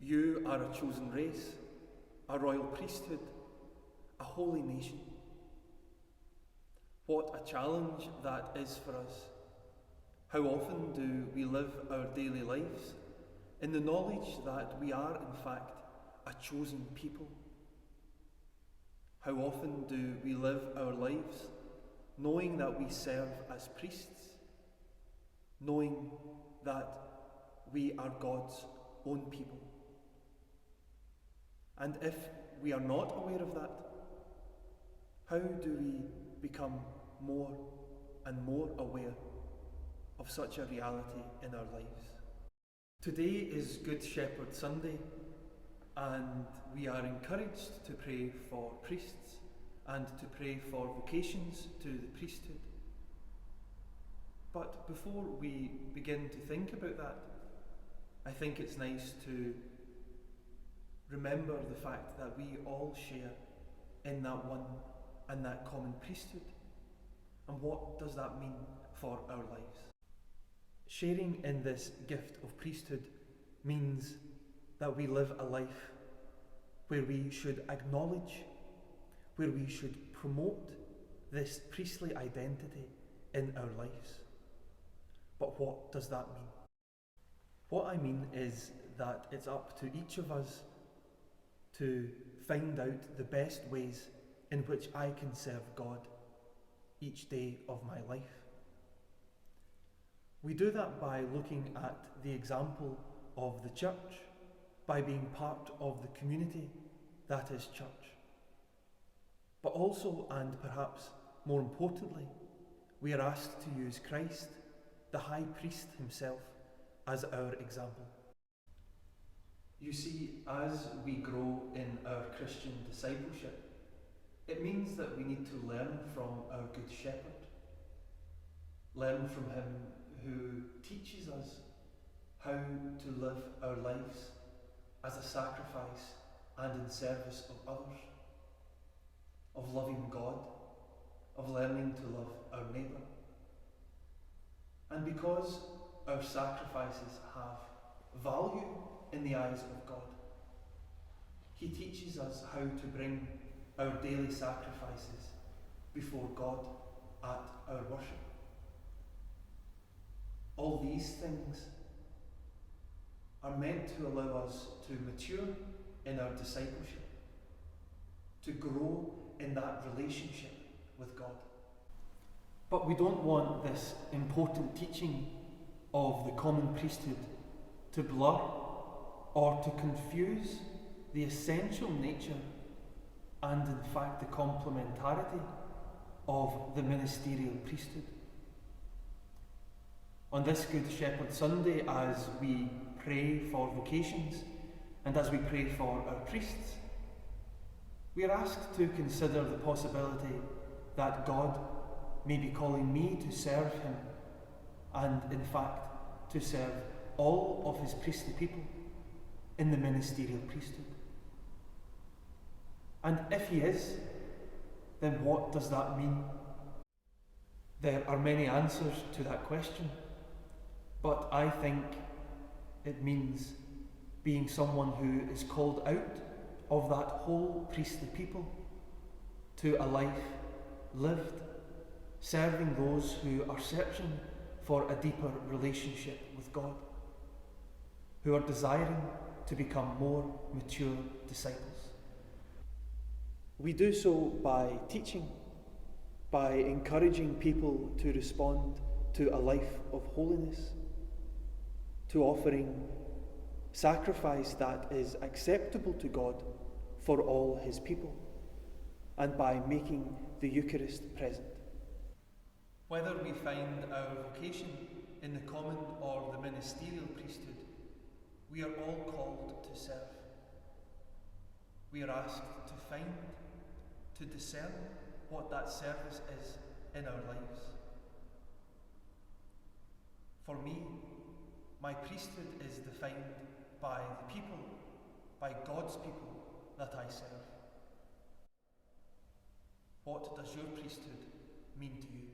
You are a chosen race, a royal priesthood, a holy nation. What a challenge that is for us. How often do we live our daily lives in the knowledge that we are in fact a chosen people? How often do we live our lives knowing that we serve as priests, knowing that we are God's own people? And if we are not aware of that, how do we become more and more aware of such a reality in our lives? Today is Good Shepherd Sunday, and we are encouraged to pray for priests and to pray for vocations to the priesthood. But before we begin to think about that, I think it's nice to remember the fact that we all share in that one and that common priesthood. And what does that mean for our lives? Sharing in this gift of priesthood means that we live a life where we should acknowledge, where we should promote this priestly identity in our lives. But what does that mean? What I mean is that it's up to each of us to find out the best ways in which I can serve God each day of my life. We do that by looking at the example of the church, by being part of the community that is church. But also, and perhaps more importantly, we are asked to use Christ, the high priest himself, as our example. You see, as we grow in our Christian discipleship, it means that we need to learn from our Good Shepherd, learn from him who teaches us how to live our lives as a sacrifice and in service of others, of loving God, of learning to love our neighbour. And because our sacrifices have value in the eyes of God, he teaches us how to bring our daily sacrifices before God at our worship. All these things are meant to allow us to mature in our discipleship, to grow in that relationship with God. But we don't want this important teaching of the common priesthood to blur or to confuse the essential nature and in fact the complementarity of the ministerial priesthood. On this Good Shepherd Sunday, as we pray for vocations and as we pray for our priests, we are asked to consider the possibility that God may be calling me to serve him and in fact to serve all of his priestly people in the ministerial priesthood. And if he is, then what does that mean? There are many answers to that question, but I think it means being someone who is called out of that whole priestly people to a life lived, serving those who are searching for a deeper relationship with God, who are desiring to become more mature disciples. We do so by teaching, by encouraging people to respond to a life of holiness, to offering sacrifice that is acceptable to God for all his people, and by making the Eucharist present. Whether we find our vocation in the common or the ministerial priesthood, we are all called to serve. We are asked to find, to discern what that service is in our lives. For me, my priesthood is defined by the people, by God's people that I serve. What does your priesthood mean to you?